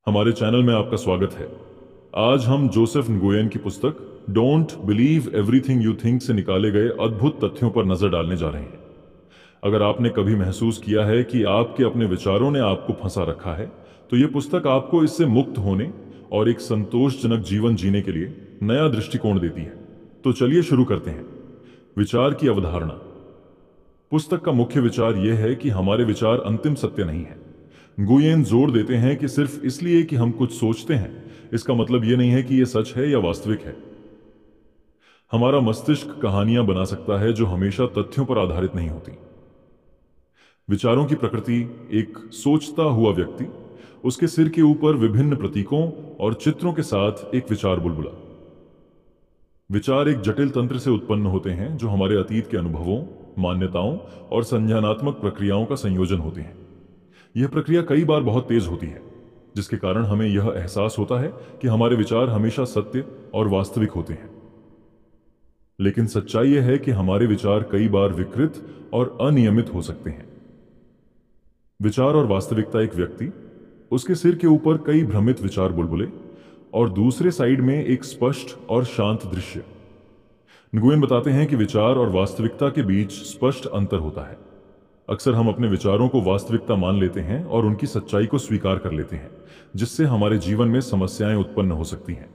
हमारे चैनल में आपका स्वागत है। आज हम जोसेफ nguyen की पुस्तक don't believe everything you think से निकाले गए अद्भुत तथ्यों पर नजर डालने जा रहे हैं। अगर आपने कभी महसूस किया है कि आपके अपने विचारों ने आपको फंसा रखा है, तो ये पुस्तक आपको इससे मुक्त होने और एक संतोषजनक जीवन जीने के लिए नया दृष्टिकोण देती है। तो चलिए शुरू करते हैं। विचार की अवधारणा। पुस्तक का मुख्य विचार यह है कि हमारे विचार अंतिम सत्य नहीं है। nguyen जोर देते हैं कि सिर्फ इसलिए कि हम कुछ सोचते हैं, इसका मतलब यह नहीं है कि यह सच है या वास्तविक है। हमारा मस्तिष्क कहानियां बना सकता है जो हमेशा तथ्यों पर आधारित नहीं होती। विचारों की प्रकृति। एक सोचता हुआ व्यक्ति, उसके सिर के ऊपर विभिन्न प्रतीकों और चित्रों के साथ एक विचार बुलबुला। विचार एक जटिल तंत्र से उत्पन्न होते हैं जो हमारे अतीत के अनुभवों, मान्यताओं और संज्ञानात्मक प्रक्रियाओं का संयोजन होते हैं। यह प्रक्रिया कई बार बहुत तेज होती है, जिसके कारण हमें यह एहसास होता है कि हमारे विचार हमेशा सत्य और वास्तविक होते हैं। लेकिन सच्चाई यह है कि हमारे विचार कई बार विकृत और अनियमित हो सकते हैं। विचार और वास्तविकता। एक व्यक्ति, उसके सिर के ऊपर कई भ्रमित विचार बुलबुले और दूसरे साइड में एक स्पष्ट और शांत दृश्य। nguyen बताते हैं कि विचार और वास्तविकता के बीच स्पष्ट अंतर होता है। अक्सर हम अपने विचारों को वास्तविकता मान लेते हैं और उनकी सच्चाई को स्वीकार कर लेते हैं, जिससे हमारे जीवन में समस्याएं उत्पन्न हो सकती हैं।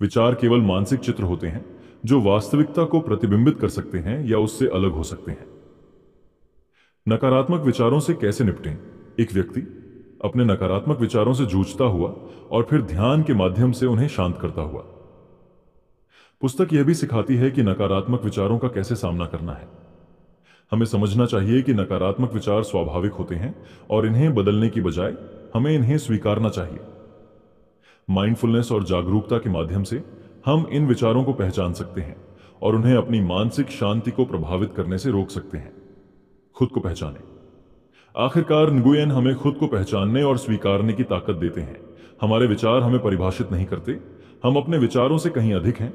विचार केवल मानसिक चित्र होते हैं जो वास्तविकता को प्रतिबिंबित कर सकते हैं या उससे अलग हो सकते हैं। नकारात्मक विचारों से कैसे निपटें। एक व्यक्ति अपने नकारात्मक विचारों से जूझता हुआ और फिर ध्यान के माध्यम से उन्हें शांत करता हुआ। पुस्तक यह भी सिखाती है कि नकारात्मक विचारों का कैसे सामना करना है। हमें समझना चाहिए कि नकारात्मक विचार स्वाभाविक होते हैं और इन्हें बदलने की बजाय हमें इन्हें स्वीकारना चाहिए। माइंडफुलनेस और जागरूकता के माध्यम से हम इन विचारों को पहचान सकते हैं और उन्हें अपनी मानसिक शांति को प्रभावित करने से रोक सकते हैं। खुद को पहचानें। आखिरकार nguyen हमें खुद को पहचानने और स्वीकारने की ताकत देते हैं। हमारे विचार हमें परिभाषित नहीं करते, हम अपने विचारों से कहीं अधिक हैं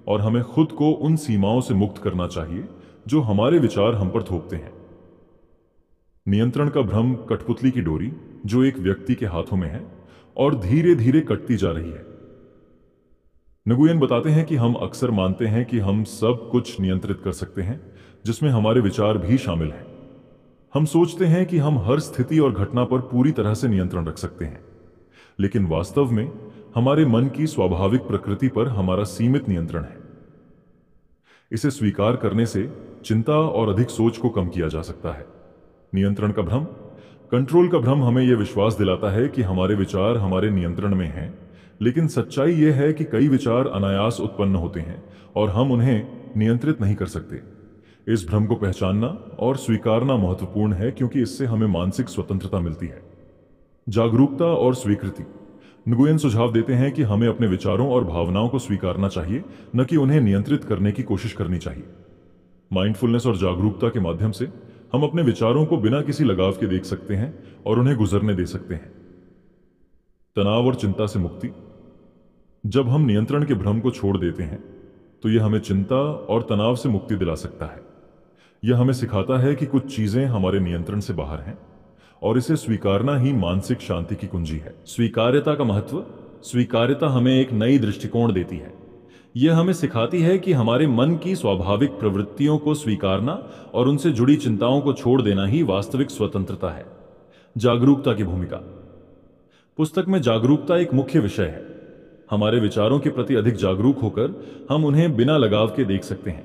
और हमें खुद को उन सीमाओं से मुक्त करना चाहिए जो हमारे विचार हम पर थोपते हैं। नियंत्रण का भ्रम। कठपुतली की डोरी जो एक व्यक्ति के हाथों में है और धीरे धीरे कटती जा रही है। nguyen बताते हैं कि हम अक्सर मानते हैं कि हम सब कुछ नियंत्रित कर सकते हैं, जिसमें हमारे विचार भी शामिल हैं। हम सोचते हैं कि हम हर स्थिति और घटना पर पूरी तरह से नियंत्रण रख सकते हैं, लेकिन वास्तव में हमारे मन की स्वाभाविक प्रकृति पर हमारा सीमित नियंत्रण है। इसे स्वीकार करने से चिंता और अधिक सोच को कम किया जा सकता है। नियंत्रण का भ्रम। कंट्रोल का भ्रम हमें यह विश्वास दिलाता है कि हमारे विचार हमारे नियंत्रण में हैं, लेकिन सच्चाई यह है कि कई विचार अनायास उत्पन्न होते हैं और हम उन्हें नियंत्रित नहीं कर सकते। इस भ्रम को पहचानना और स्वीकारना महत्वपूर्ण है, क्योंकि इससे हमें मानसिक स्वतंत्रता मिलती है। जागरूकता और स्वीकृति। nguyen सुझाव देते हैं कि हमें अपने विचारों और भावनाओं को स्वीकारना चाहिए, न कि उन्हें नियंत्रित करने की कोशिश करनी चाहिए। माइंडफुलनेस और जागरूकता के माध्यम से हम अपने विचारों को बिना किसी लगाव के देख सकते हैं और उन्हें गुजरने दे सकते हैं। तनाव और चिंता से मुक्ति। जब हम नियंत्रण के भ्रम को छोड़ देते हैं तो यह हमें चिंता और तनाव से मुक्ति दिला सकता है। यह हमें सिखाता है कि कुछ चीजें हमारे नियंत्रण से बाहर हैं और इसे स्वीकारना ही मानसिक शांति की कुंजी है। स्वीकार्यता का महत्व। स्वीकार्यता हमें एक नई दृष्टिकोण देती है। यह हमें सिखाती है कि हमारे मन की स्वाभाविक प्रवृत्तियों को स्वीकारना और उनसे जुड़ी चिंताओं को छोड़ देना ही वास्तविक स्वतंत्रता है। जागरूकता की भूमिका। पुस्तक में जागरूकता एक मुख्य विषय है। हमारे विचारों के प्रति अधिक जागरूक होकर हम उन्हें बिना लगाव के देख सकते हैं।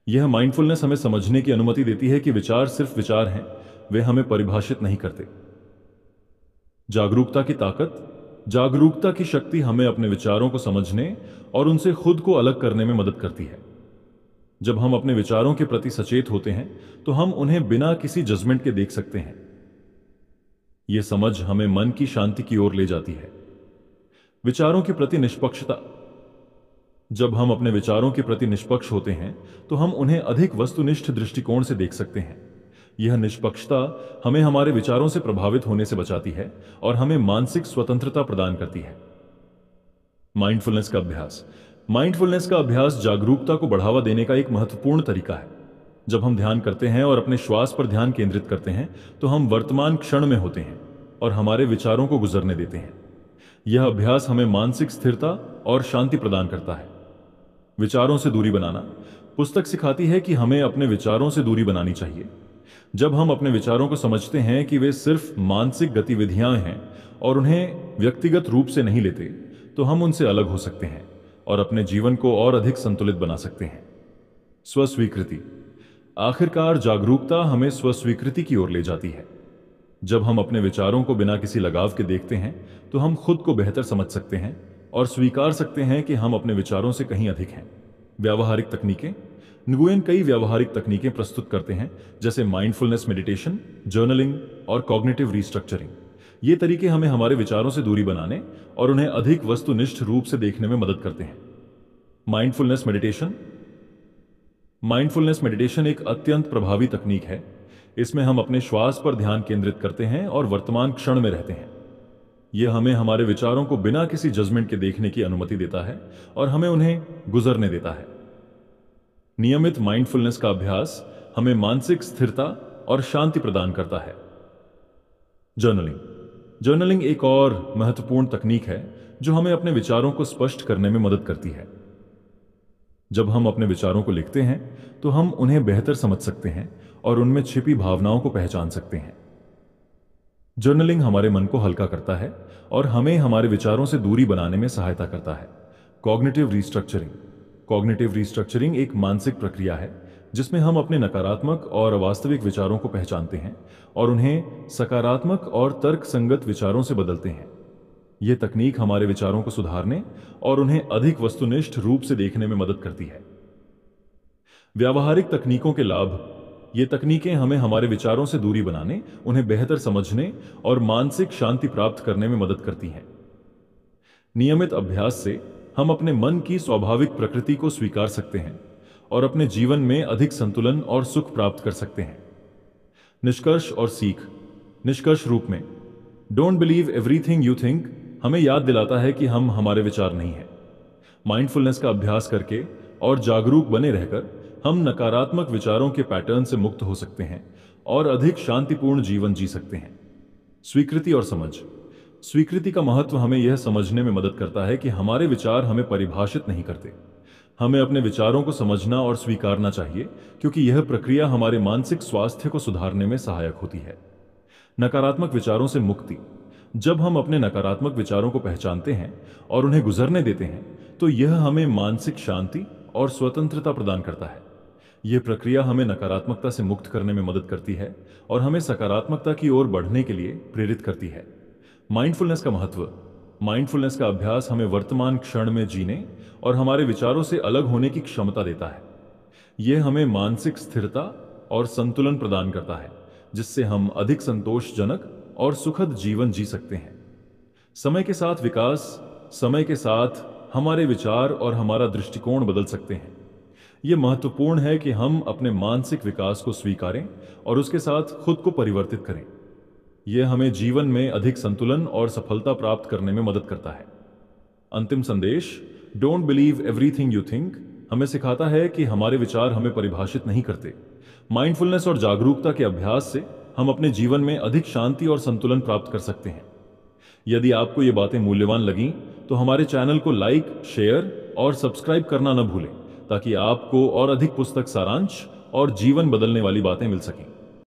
यह माइंडफुलनेस हमें समझने की अनुमति देती है कि विचार सिर्फ विचार हैं, वे हमें परिभाषित नहीं करते। जागरूकता की ताकत। जागरूकता की शक्ति हमें अपने विचारों को समझने और उनसे खुद को अलग करने में मदद करती है। जब हम अपने विचारों के प्रति सचेत होते हैं तो हम उन्हें बिना किसी जजमेंट के देख सकते हैं। यह समझ हमें मन की शांति की ओर ले जाती है। विचारों के प्रति निष्पक्षता। जब हम अपने विचारों के प्रति निष्पक्ष होते हैं तो हम उन्हें अधिक वस्तुनिष्ठ दृष्टिकोण से देख सकते हैं। यह निष्पक्षता हमें हमारे विचारों से प्रभावित होने से बचाती है और हमें मानसिक स्वतंत्रता प्रदान करती है। माइंडफुलनेस का अभ्यास। माइंडफुलनेस का अभ्यास जागरूकता को बढ़ावा देने का एक महत्वपूर्ण तरीका है। जब हम ध्यान करते हैं और अपने श्वास पर ध्यान केंद्रित करते हैं तो हम वर्तमान क्षण में होते हैं। और हमारे विचारों को गुजरने देते हैं। यह अभ्यास हमें मानसिक स्थिरता और शांति प्रदान करता है। विचारों से दूरी बनाना। पुस्तक सिखाती है कि हमें अपने विचारों से दूरी बनानी चाहिए। जब हम अपने विचारों को समझते हैं कि वे सिर्फ मानसिक गतिविधियां हैं और उन्हें व्यक्तिगत रूप से नहीं लेते, तो हम उनसे अलग हो सकते हैं और अपने जीवन को और अधिक संतुलित बना सकते हैं। स्वस्वीकृति। आखिरकार जागरूकता हमें स्वस्वीकृति की ओर ले जाती है। जब हम अपने विचारों को बिना किसी लगाव के देखते हैं, तो हम खुद को बेहतर समझ सकते हैं और स्वीकार सकते हैं कि हम अपने विचारों से कहीं अधिक हैं। व्यावहारिक तकनीकें। न्गुयेन कई व्यावहारिक तकनीकें प्रस्तुत करते हैं, जैसे माइंडफुलनेस मेडिटेशन, जर्नलिंग और कॉग्निटिव रीस्ट्रक्चरिंग। ये तरीके हमें हमारे विचारों से दूरी बनाने और उन्हें अधिक वस्तुनिष्ठ रूप से देखने में मदद करते हैं। Mindfulness meditation. माइंडफुलनेस मेडिटेशन एक अत्यंत प्रभावी तकनीक है। इसमें हम अपने श्वास पर ध्यान केंद्रित करते हैं और वर्तमान क्षण में रहते हैं। यह हमें हमारे विचारों को बिना किसी जजमेंट के देखने की अनुमति देता है और हमें उन्हें गुजरने देता है। नियमित माइंडफुलनेस का अभ्यास हमें मानसिक स्थिरता और शांति प्रदान करता है। जर्नलिंग। जर्नलिंग एक और महत्वपूर्ण तकनीक है जो हमें अपने विचारों को स्पष्ट करने में मदद करती है। जब हम अपने विचारों को लिखते हैं, तो हम उन्हें बेहतर समझ सकते हैं और उनमें छिपी भावनाओं को पहचान सकते हैं। जर्नलिंग हमारे मन को हल्का करता है और हमें हमारे विचारों से दूरी बनाने में सहायता करता है। Cognitive restructuring. कॉग्निटिव रीस्ट्रक्चरिंग एक मानसिक प्रक्रिया है जिसमें हम अपने नकारात्मक और अवास्तविक विचारों को पहचानते हैं और उन्हें सकारात्मक और तर्कसंगत विचारों से बदलते हैं। यह तकनीक हमारे विचारों को सुधारने और उन्हें अधिक वस्तुनिष्ठ रूप से देखने में मदद करती है। व्यावहारिक तकनीकों के लाभ। ये तकनीकें हमें हमारे विचारों से दूरी बनाने, उन्हें बेहतर समझने और मानसिक शांति प्राप्त करने में मदद करती हैं। नियमित अभ्यास से हम अपने मन की स्वाभाविक प्रकृति को स्वीकार सकते हैं और अपने जीवन में अधिक संतुलन और सुख प्राप्त कर सकते हैं। निष्कर्ष और सीख। निष्कर्ष रूप में, don't believe everything you think हमें याद दिलाता है कि हम हमारे विचार नहीं हैं। माइंडफुलनेस का अभ्यास करके और जागरूक बने रहकर हम नकारात्मक विचारों के पैटर्न से मुक्त हो सकते हैं और अधिक शांतिपूर्ण जीवन जी सकते हैं। स्वीकृति और समझ। स्वीकृति का महत्व हमें यह समझने में मदद करता है कि हमारे विचार हमें परिभाषित नहीं करते। हमें अपने विचारों को समझना और स्वीकारना चाहिए, क्योंकि यह प्रक्रिया हमारे मानसिक स्वास्थ्य को सुधारने में सहायक होती है। नकारात्मक विचारों से मुक्ति। जब हम अपने नकारात्मक विचारों को पहचानते हैं और उन्हें गुजरने देते हैं, तो यह हमें मानसिक शांति और स्वतंत्रता प्रदान करता है। यह प्रक्रिया हमें नकारात्मकता से मुक्त करने में मदद करती है और हमें सकारात्मकता की ओर बढ़ने के लिए प्रेरित करती है। माइंडफुलनेस का महत्व। माइंडफुलनेस का अभ्यास हमें वर्तमान क्षण में जीने और हमारे विचारों से अलग होने की क्षमता देता है। यह हमें मानसिक स्थिरता और संतुलन प्रदान करता है, जिससे हम अधिक संतोषजनक और सुखद जीवन जी सकते हैं। समय के साथ विकास। समय के साथ हमारे विचार और हमारा दृष्टिकोण बदल सकते हैं। यह महत्वपूर्ण है कि हम अपने मानसिक विकास को स्वीकारें और उसके साथ खुद को परिवर्तित करें। यह हमें जीवन में अधिक संतुलन और सफलता प्राप्त करने में मदद करता है। अंतिम संदेश, don't believe everything you think हमें सिखाता है कि हमारे विचार हमें परिभाषित नहीं करते। माइंडफुलनेस और जागरूकता के अभ्यास से हम अपने जीवन में अधिक शांति और संतुलन प्राप्त कर सकते हैं। यदि आपको ये बातें मूल्यवान लगीं, तो हमारे चैनल को लाइक, शेयर और सब्सक्राइब करना न भूलें, ताकि आपको और अधिक पुस्तक सारांश और जीवन बदलने वाली बातें मिल सकें।